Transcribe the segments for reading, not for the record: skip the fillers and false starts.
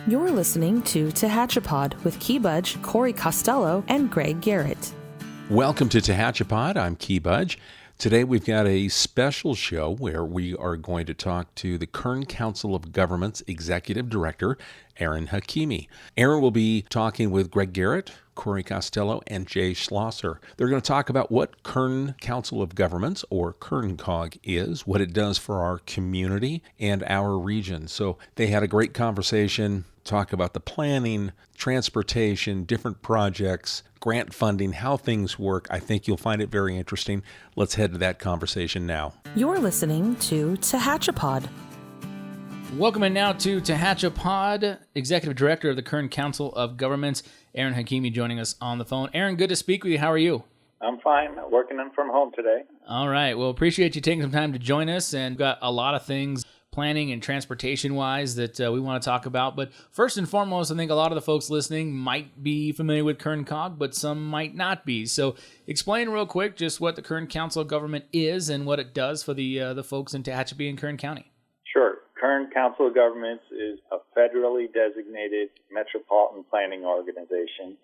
You're listening to TehachaPod with Key Corey Costelloe, and Greg Garrett. Welcome to TehachaPod. I'm Key. Today we've got a special show where we are going to talk to the Kern Council of Governments Executive Director, Ahron Hakimi. Ahron will be talking with Greg Garrett, Corey Costelloe, and Jay Schlosser. They're going to talk about what Kern Council of Governments, or KernCog, is, what it does for our community and our region. So they had a great conversation, talk about the planning, transportation, different projects, grant funding, how things work. I think you'll find it very interesting. Let's head to that conversation now. You're listening to TehachaPod. Welcome in now to TehachaPod, Executive Director of the Kern Council of Governments, Ahron Hakimi, joining us on the phone. Ahron, good to speak with you. How are you? I'm fine. Working from home today. All right. Well, appreciate you taking some time to join us, and we've got a lot of things planning and transportation-wise that we want to talk about. But first and foremost, I think a lot of the folks listening might be familiar with KernCog, but some might not be. So explain real quick just what the Kern Council of Government is and what it does for the folks in Tehachapi and Kern County. Sure. Kern Council of Governments is a federally designated metropolitan planning organization.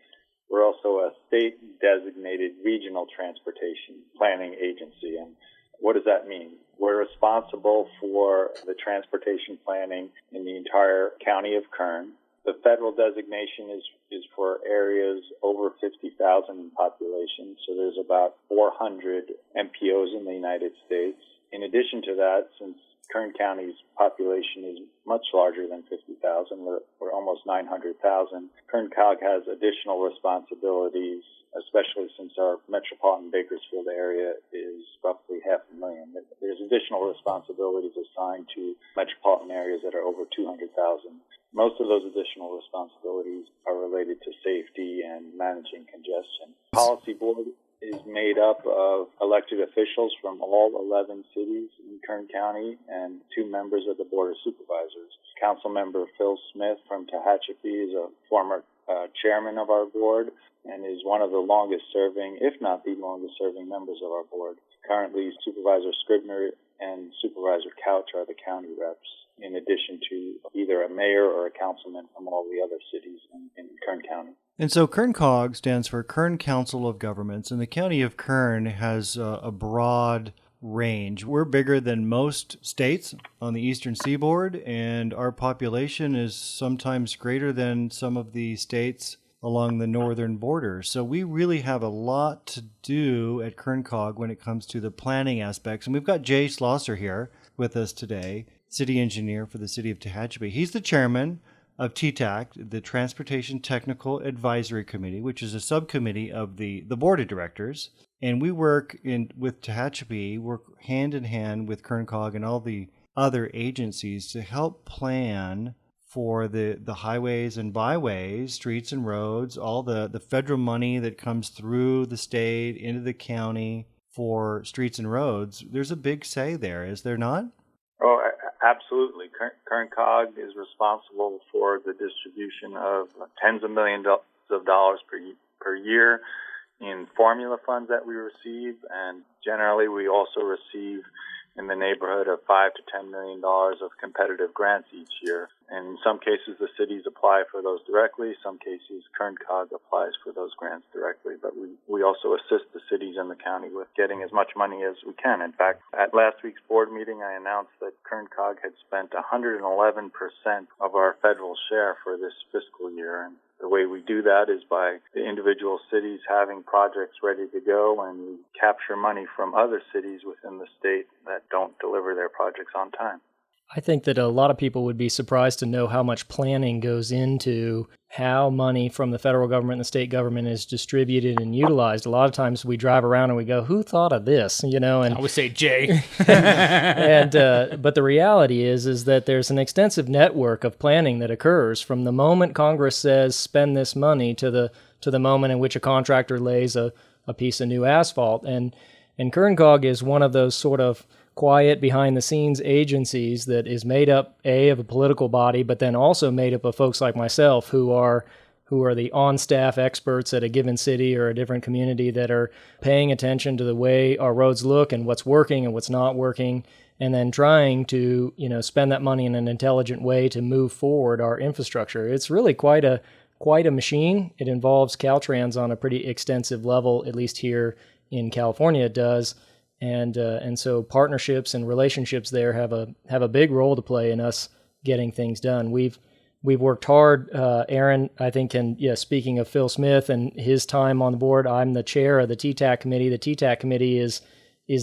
We're also a state-designated regional transportation planning agency. And what does that mean? We're responsible for the transportation planning in the entire county of Kern. The federal designation is for areas over 50,000 in population, so there's about 400 MPOs in the United States. In addition to that, since Kern County's population is much larger than 50,000. We're almost 900,000. KernCog has additional responsibilities, especially since our metropolitan Bakersfield area is roughly 500,000. There's additional responsibilities assigned to metropolitan areas that are over 200,000. Most of those additional responsibilities are related to safety and managing congestion. Policy board is made up of elected officials from all 11 cities in Kern County and 2 members of the Board of Supervisors. Council member Phil Smith from Tehachapi is a former chairman of our board and is one of the longest serving, if not the longest serving members of our board. Currently, Supervisor Scribner and Supervisor Couch are the county reps, in addition to either a mayor or a councilman from all the other cities in Kern County. And so KernCog stands for Kern Council of Governments, and the county of Kern has a broad range. We're bigger than most states on the eastern seaboard, and our population is sometimes greater than some of the states along the northern border. So we really have a lot to do at KernCog when it comes to the planning aspects. And we've got Jay Schlosser here with us today, city engineer for the city of Tehachapi. He's the chairman of TTAC, the Transportation Technical Advisory Committee, which is a subcommittee of the board of directors. And we work with Tehachapi, work hand in hand with KernCog and all the other agencies to help plan for the highways and byways, streets and roads, all the federal money that comes through the state into the county for streets and roads. There's a big say there, is there not? Oh, absolutely. KernCog is responsible for the distribution of tens of millions of dollars per year in formula funds that we receive, and generally we also receive in the neighborhood of $5 to $10 million of competitive grants each year. And in some cases, the cities apply for those directly. Some cases, KernCog applies for those grants directly. But we also assist the cities and the county with getting as much money as we can. In fact, at last week's board meeting, I announced that KernCog had spent 111% of our federal share for this fiscal year. And the way we do that is by the individual cities having projects ready to go, and we capture money from other cities within the state that don't deliver their projects on time. I think that a lot of people would be surprised to know how much planning goes into how money from the federal government and the state government is distributed and utilized. A lot of times we drive around and we go, who thought of this? And I would say Jay. But the reality is that there's an extensive network of planning that occurs from the moment Congress says spend this money to the moment in which a contractor lays a piece of new asphalt. And KernCog is one of those sort of quiet behind-the-scenes agencies that is made up, of a political body, but then also made up of folks like myself who are the on-staff experts at a given city or a different community that are paying attention to the way our roads look and what's working and what's not working, and then trying to, spend that money in an intelligent way to move forward our infrastructure. It's really quite a machine. It involves Caltrans on a pretty extensive level, at least here in California it does. And so partnerships and relationships there have a big role to play in us getting things done. We've worked hard. Ahron, I think, speaking of Phil Smith and his time on the board, I'm the chair of the TTAC committee. The TTAC committee is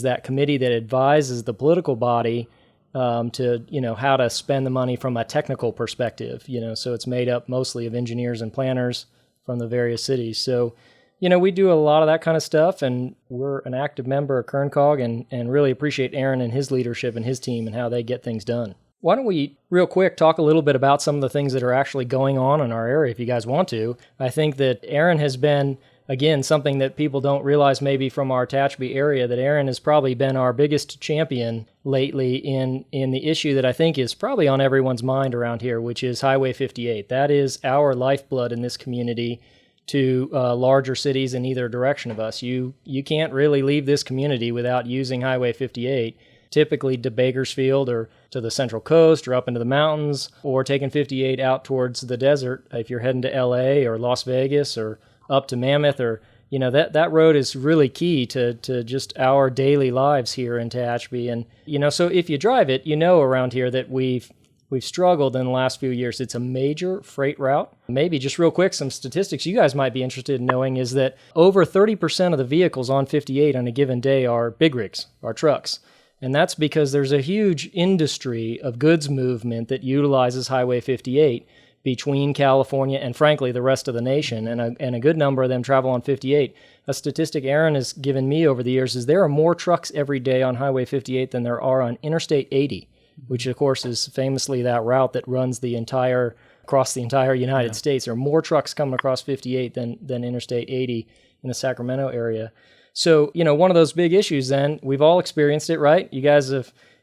that committee that advises the political body to, how to spend the money from a technical perspective, so it's made up mostly of engineers and planners from the various cities. So, we do a lot of that kind of stuff, and we're an active member of KernCog and really appreciate Ahron and his leadership and his team and how they get things done. Why don't we, real quick, talk a little bit about some of the things that are actually going on in our area, if you guys want to. I think that Ahron has been, again, something that people don't realize maybe from our Tehachapi area, that Ahron has probably been our biggest champion lately in the issue that I think is probably on everyone's mind around here, which is Highway 58. That is our lifeblood in this community to larger cities in either direction of us. You can't really leave this community without using Highway 58, typically to Bakersfield or to the Central Coast or up into the mountains, or taking 58 out towards the desert if you're heading to LA or Las Vegas or up to Mammoth, or that road is really key to just our daily lives here in Tehachapi. And so if you drive it, around here that we've struggled in the last few years. It's a major freight route. Maybe just real quick, some statistics you guys might be interested in knowing is that over 30% of the vehicles on 58 on a given day are big rigs, are trucks. And that's because there's a huge industry of goods movement that utilizes Highway 58 between California and, frankly, the rest of the nation. And a good number of them travel on 58. A statistic Ahron has given me over the years is there are more trucks every day on Highway 58 than there are on Interstate 80, which, of course, is famously that route that runs across the entire United States. There are more trucks coming across 58 than Interstate 80 in the Sacramento area. So, one of those big issues then, we've all experienced it, right? You guys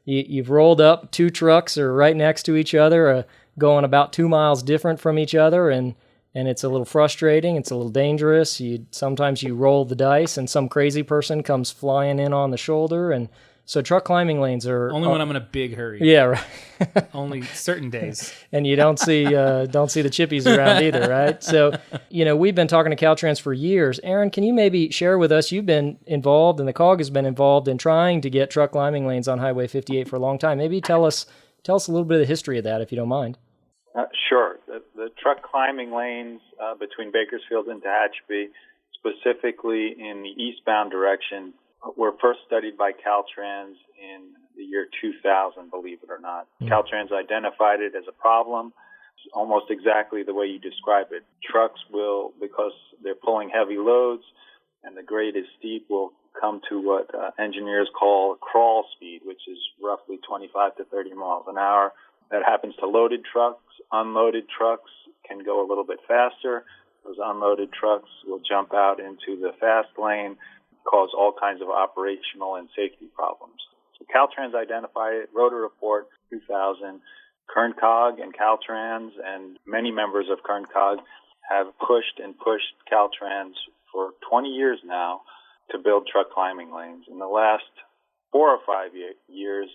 you've rolled up, two trucks are right next to each other, going about 2 miles different from each other, and it's a little frustrating, it's a little dangerous. Sometimes you roll the dice and some crazy person comes flying in on the shoulder, and so truck climbing lanes are... Only when I'm in a big hurry. Yeah, right. Only certain days. And you don't see the chippies around either, right? So, we've been talking to Caltrans for years. Ahron, can you maybe share with us, you've been involved, and the COG has been involved in trying to get truck climbing lanes on Highway 58 for a long time. Maybe tell us a little bit of the history of that, if you don't mind. Sure. The truck climbing lanes between Bakersfield and Tehachapi, specifically in the eastbound direction, were first studied by Caltrans in the year 2000, believe it or not. Caltrans identified it as a problem, almost exactly the way you describe it. Trucks will, because they're pulling heavy loads and the grade is steep, will come to what engineers call crawl speed, which is roughly 25 to 30 miles an hour. That happens to loaded trucks. Unloaded trucks can go a little bit faster. Those unloaded trucks will jump out into the fast lane, cause all kinds of operational and safety problems. So Caltrans identified it, wrote a report 2000. KernCog and Caltrans and many members of KernCog have pushed Caltrans for 20 years now to build truck climbing lanes. In the last 4 or 5 years,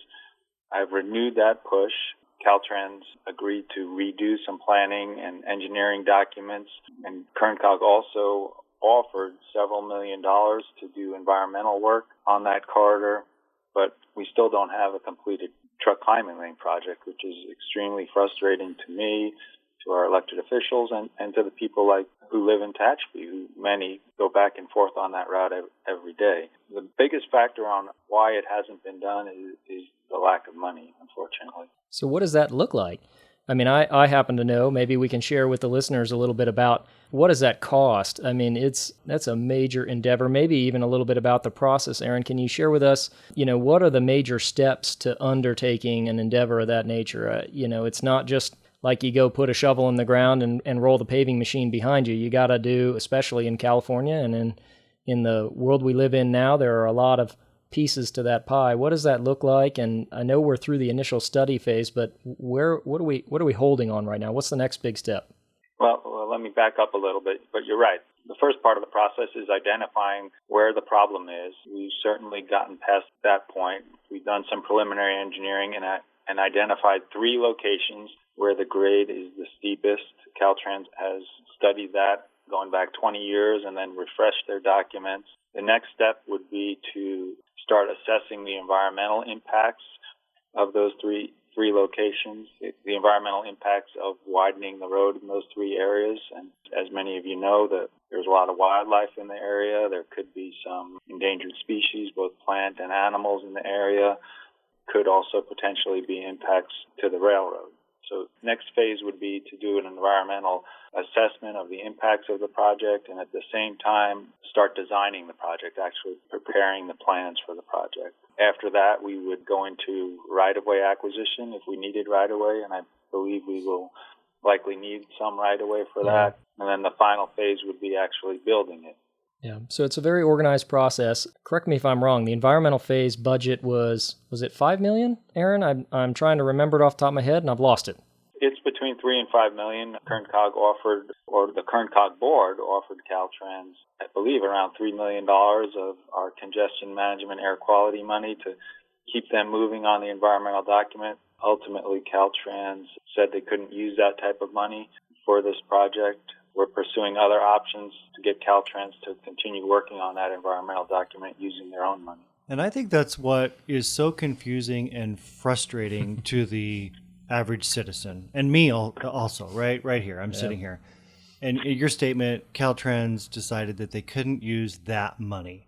I've renewed that push. Caltrans agreed to redo some planning and engineering documents, and KernCog also offered several $1 million to do environmental work on that corridor, but we still don't have a completed truck climbing lane project, which is extremely frustrating to me, to our elected officials, and to the people who live in Tehachapi, who many go back and forth on that route every day. The biggest factor on why it hasn't been done is the lack of money, unfortunately. So what does that look like? I mean, I happen to know, maybe we can share with the listeners a little bit about what does that cost? I mean, that's a major endeavor, maybe even a little bit about the process. Ahron, can you share with us, what are the major steps to undertaking an endeavor of that nature? It's not just like you go put a shovel in the ground and roll the paving machine behind you. You got to do, especially in California and in the world we live in now, there are a lot of pieces to that pie. What does that look like? And I know we're through the initial study phase, but what are we holding on right now? What's the next big step? Well, let me back up a little bit, but you're right. The first part of the process is identifying where the problem is. We've certainly gotten past that point. We've done some preliminary engineering and identified 3 locations where the grade is the steepest. Caltrans has studied that going back 20 years and then refreshed their documents. The next step would be to start assessing the environmental impacts of those three locations, the environmental impacts of widening the road in those 3 areas. And as many of you know, that there's a lot of wildlife in the area. There could be some endangered species, both plant and animals in the area. Could also potentially be impacts to the railroad. So next phase would be to do an environmental assessment of the impacts of the project and at the same time start designing the project, actually preparing the plans for the project. After that, we would go into right-of-way acquisition if we needed right-of-way, and I believe we will likely need some right-of-way for that. And then the final phase would be actually building it. Yeah, so it's a very organized process. Correct me if I'm wrong. The environmental phase budget was it $5 million, Ahron? I'm trying to remember it off the top of my head, and I've lost it. It's between $3 and $5 million. KernCog offered, or the KernCog board offered Caltrans, I believe, around $3 million of our congestion management air quality money to keep them moving on the environmental document. Ultimately, Caltrans said they couldn't use that type of money for this project. We're pursuing other options to get Caltrans to continue working on that environmental document using their own money. And I think that's what is so confusing and frustrating to the average citizen, and me also, right here. I'm sitting here. And in your statement, Caltrans decided that they couldn't use that money.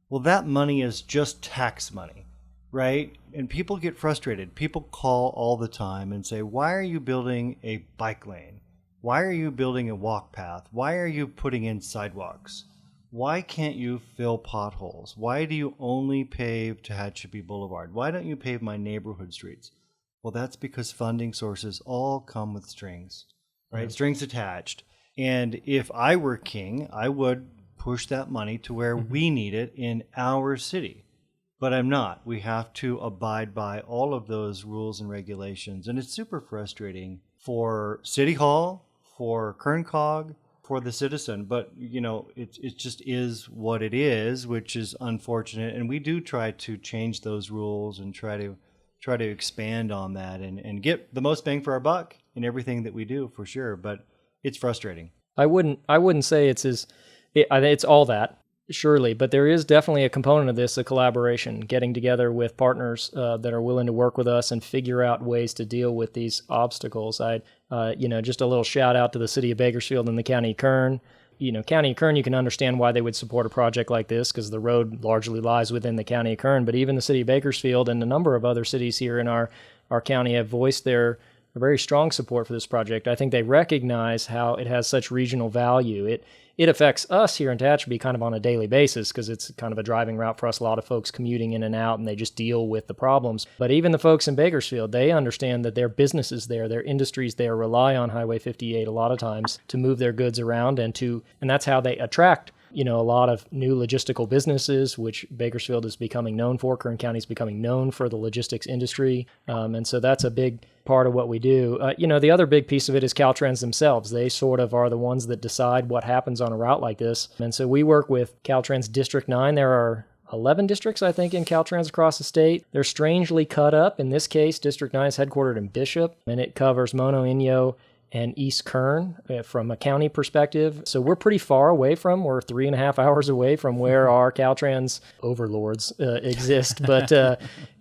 Well, that money is just tax money, right? And people get frustrated. People call all the time and say, why are you building a bike lane? Why are you building a walk path? Why are you putting in sidewalks? Why can't you fill potholes? Why do you only pave Tehachapi Boulevard? Why don't you pave my neighborhood streets? Well, that's because funding sources all come with strings, right? Mm-hmm. Strings attached. And if I were king, I would push that money to where we need it in our city. But I'm not. We have to abide by all of those rules and regulations. And it's super frustrating for City Hall, for KernCog, for the citizen. But, you know, it just is what it is, which is unfortunate. And we do try to change those rules and try to expand on that and get the most bang for our buck in everything that we do, for sure. But it's frustrating. I wouldn't say it's all that, surely, but there is definitely a component of this, a collaboration, getting together with partners that are willing to work with us and figure out ways to deal with these obstacles. Just a little shout out to the city of Bakersfield and the county of Kern. County of Kern, you can understand why they would support a project like this because the road largely lies within the county of Kern. But even the city of Bakersfield and a number of other cities here in our county have voiced their very strong support for this project. I think they recognize how it has such regional value. It affects us here in Tehachapi kind of on a daily basis because it's kind of a driving route for us. A lot of folks commuting in and out, and they just deal with the problems. But even the folks in Bakersfield, they understand that their businesses there, their industries there rely on Highway 58 a lot of times to move their goods around, and that's how they attract a lot of new logistical businesses, which Bakersfield is becoming known for. Kern County is becoming known for the logistics industry. And so that's a big part of what we do. The other big piece of it is Caltrans themselves. They sort of are the ones that decide what happens on a route like this. And so we work with Caltrans District 9. There are 11 districts, I think, in Caltrans across the state. They're strangely cut up. In this case, District 9 is headquartered in Bishop, and it covers Mono Inyo and East Kern from a county perspective. So we're pretty far away we're 3.5 hours away from where our Caltrans overlords exist. But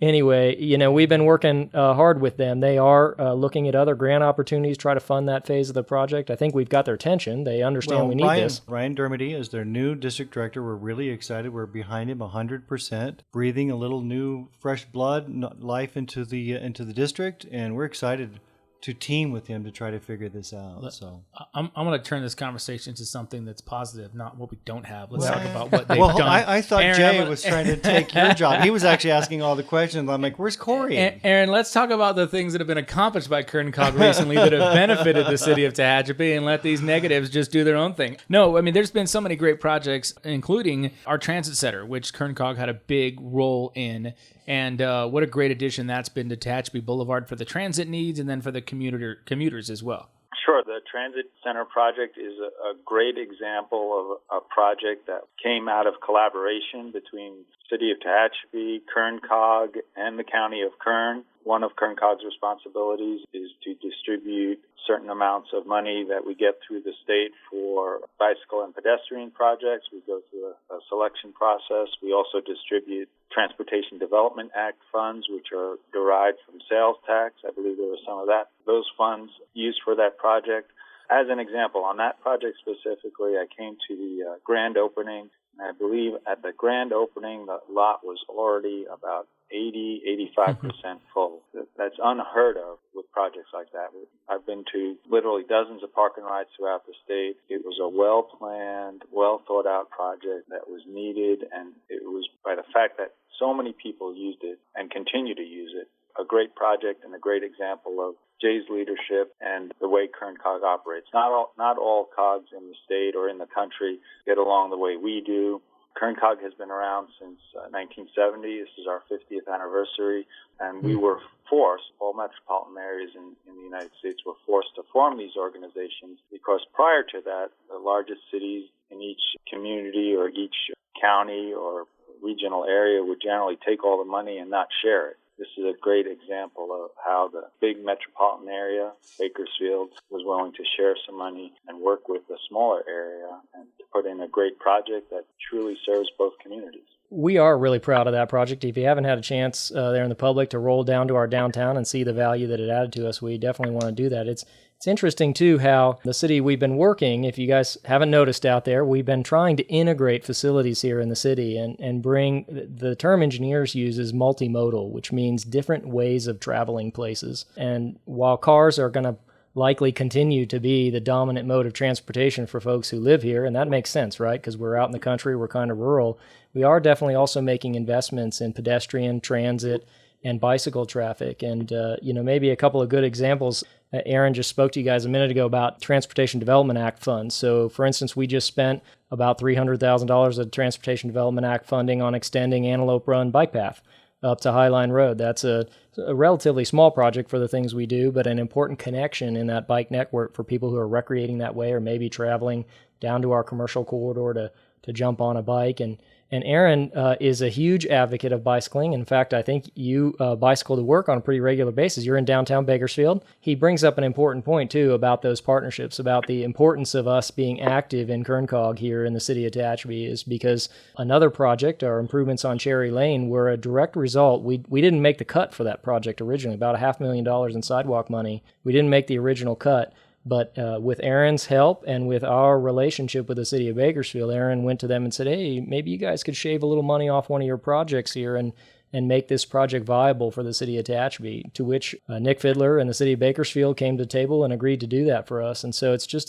anyway, we've been working hard with them. They are looking at other grant opportunities, try to fund that phase of the project. I think we've got their attention. They understand we need this. Ryan Dermody is their new district director. We're really excited. We're behind him 100%, breathing a little new, fresh blood, life into the district, and we're excited to team with him to try to figure this out. So I'm going to turn this conversation to something that's positive, not what we don't have. Let's talk about what they've done. I thought Ahron, Jay was trying to take your job. He was actually asking all the questions. I'm like, where's Corey? Ahron, let's talk about the things that have been accomplished by KernCog recently that have benefited the city of Tehachapi, and let these negatives just do their own thing. No, I mean, there's been so many great projects, including our transit center, which KernCog had a big role in. And what a great addition that's been to Tehachapi Boulevard for the transit needs and then for the commuters as well. Sure. The Transit Center project is a great example of a project that came out of collaboration between City of Tehachapi, Kern Cog, and the County of Kern. One of Kern Cog's responsibilities is to distribute certain amounts of money that we get through the state for bicycle and pedestrian projects. We go through a selection process. We also distribute Transportation Development Act funds, which are derived from sales tax. I believe there was some of that. Those funds used for that project. As an example, on that project specifically, I came to the grand opening. And I believe at the grand opening, the lot was already about 85% full. That's unheard of with projects like that. I've been to literally dozens of park and rides throughout the state. It was a well-planned, well-thought-out project that was needed, and it was by the fact that so many people used it and continue to use it, a great project and a great example of Jay's leadership and the way Kern Cog operates. Not all cogs in the state or in the country get along the way we do. Kern Cog has been around since 1970. This is our 50th anniversary, and we were forced, all metropolitan areas in the United States were forced to form these organizations because prior to that, the largest cities in each community or each county or regional area would generally take all the money and not share it. This is a great example of how the big metropolitan area, Bakersfield, was willing to share some money and work with the smaller area and to put in a great project that truly serves both communities. We are really proud of that project. If you haven't had a chance there in the public to roll down to our downtown and see the value that it added to us, we definitely want to do that. It's interesting, too, how the city we've been working, if you guys haven't noticed out there, we've been trying to integrate facilities here in the city and bring, the term engineers use is multimodal, which means different ways of traveling places. And while cars are going to likely continue to be the dominant mode of transportation for folks who live here, and that makes sense, right? Because we're out in the country, we're kind of rural. We are definitely also making investments in pedestrian, transit, and bicycle traffic. And, maybe a couple of good examples. Ahron just spoke to you guys a minute ago about Transportation Development Act funds. So, for instance, we just spent about $300,000 of Transportation Development Act funding on extending Antelope Run bike path up to Highline Road. That's a relatively small project for the things we do, but an important connection in that bike network for people who are recreating that way or maybe traveling down to our commercial corridor to jump on a bike. And Ahron is a huge advocate of bicycling. In fact, I think you bicycle to work on a pretty regular basis. You're in downtown Bakersfield. He brings up an important point, too, about those partnerships, about the importance of us being active in Kern Cog here in the city of Tehachapi, is because another project, our improvements on Cherry Lane, were a direct result. We didn't make the cut for that project originally, about $500,000 in sidewalk money. We didn't make the original cut. But with Ahron's help and with our relationship with the city of Bakersfield, Ahron went to them and said, hey, maybe you guys could shave a little money off one of your projects here and make this project viable for the city of Tehachapi, to which Nick Fiddler and the city of Bakersfield came to the table and agreed to do that for us. And so it's just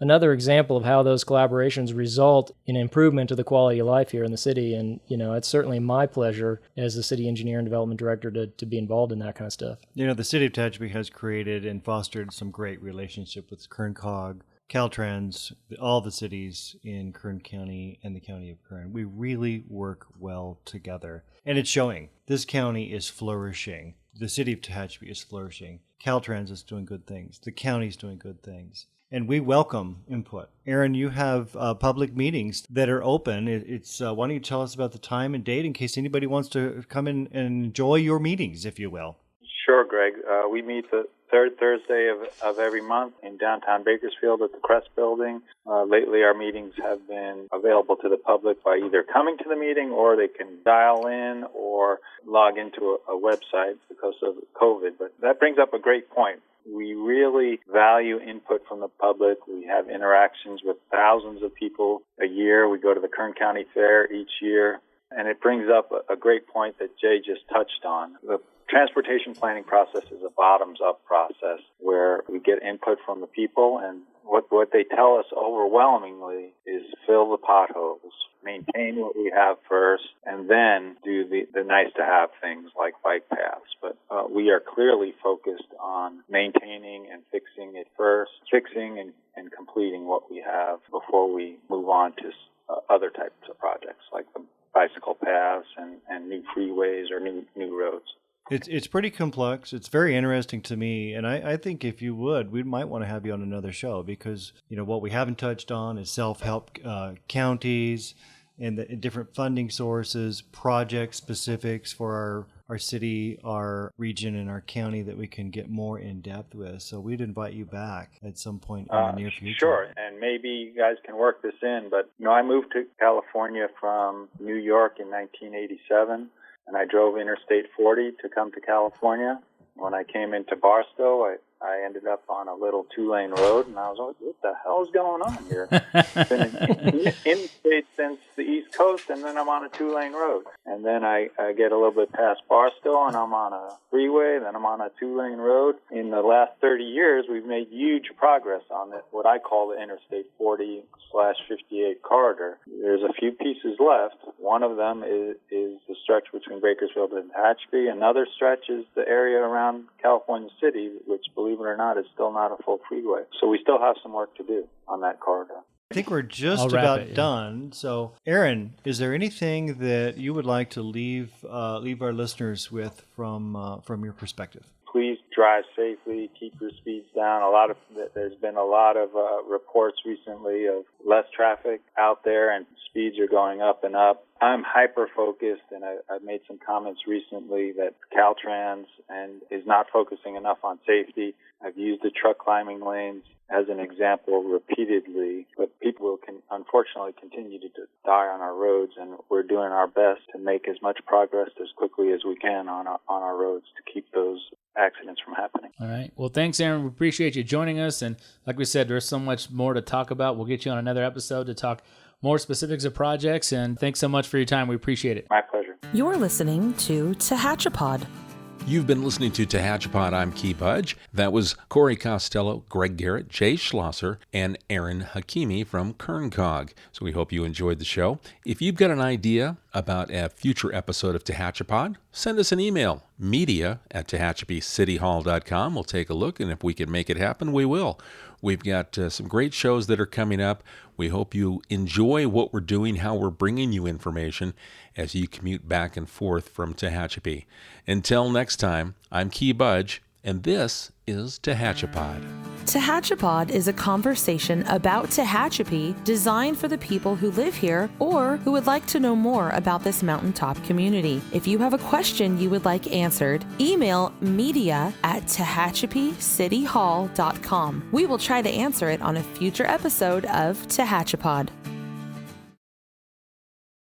another example of how those collaborations result in improvement to the quality of life here in the city. And, it's certainly my pleasure as the city engineer and development director to be involved in that kind of stuff. The city of Tehachapi has created and fostered some great relationship with Kern Cog, Caltrans, all the cities in Kern County and the county of Kern. We really work well together. And it's showing. This county is flourishing. The city of Tehachapi is flourishing. Caltrans is doing good things. The county's doing good things. And we welcome input. Ahron, you have public meetings that are open. Why don't you tell us about the time and date in case anybody wants to come in and enjoy your meetings, if you will? Sure, Greg. We meet the third Thursday of every month in downtown Bakersfield at the Crest Building. Lately, our meetings have been available to the public by either coming to the meeting or they can dial in or log into a website because of COVID. But that brings up a great point. We really value input from the public. We have interactions with thousands of people a year. We go to the Kern County Fair each year. And it brings up a great point that Jay just touched on. The transportation planning process is a bottoms-up process where we get input from the people, and what they tell us overwhelmingly is fill the potholes, maintain what we have first, and then do the nice-to-have things like bike paths. But we are clearly focused on maintaining and fixing it first, fixing and completing what we have before we move on to other types of projects like the bicycle paths and new freeways or new roads. It's pretty complex. It's very interesting to me. And I think if you would, we might want to have you on another show because, what we haven't touched on is self-help counties and the different funding sources, project specifics for our city, our region, and our county that we can get more in depth with. So we'd invite you back at some point in the near future. Sure, and maybe you guys can work this in. But, I moved to California from New York in 1987, and I drove Interstate 40 to come to California. When I came into Barstow, I ended up on a little 2-lane road, and I was like, what the hell is going on here? Been in the States since the East Coast, and then I'm on a 2-lane road. And then I get a little bit past Barstow, and I'm on a freeway, then I'm on a 2-lane road. In the last 30 years, we've made huge progress on what I call the Interstate 40/58 corridor. There's a few pieces left. One of them is the stretch between Bakersfield and Tehachapi. Another stretch is the area around California City, which, believe it or not, is still not a full freeway. So we still have some work to do on that corridor. I think we're just about done. So, Ahron, is there anything that you would like to leave our listeners with from your perspective? Please drive safely, keep your speeds down. There's been a lot of reports recently of less traffic out there and speeds are going up and up. I'm hyper-focused, and I've made some comments recently that Caltrans is not focusing enough on safety. I've used the truck climbing lanes as an example repeatedly, but people can unfortunately continue to die on our roads, and we're doing our best to make as much progress as quickly as we can on our roads to keep those accidents from happening. All right. Well, thanks, Ahron. We appreciate you joining us. And like we said, there's so much more to talk about. We'll get you on another episode to talk more specifics of projects. And thanks so much for your time. We appreciate it. My pleasure. You're listening to TehachaPod. You've been listening to TehachaPod. I'm Key Budge. That was Corey Costelloe, Greg Garrett, Jay Schlosser, and Ahron Hakimi from Kern. So we hope you enjoyed the show. If you've got an idea about a future episode of TehachaPod, send us an email, media@TehachapiCityHall.com. We'll take a look, and if we can make it happen, we will. We've got some great shows that are coming up. We hope you enjoy what we're doing, how we're bringing you information as you commute back and forth from Tehachapi. Until next time, I'm Key Budge, and this is TehachaPod. TehachaPod is a conversation about Tehachapi designed for the people who live here or who would like to know more about this mountaintop community. If you have a question you would like answered, email media@TehachapiCityHall.com. We will try to answer it on a future episode of TehachaPod.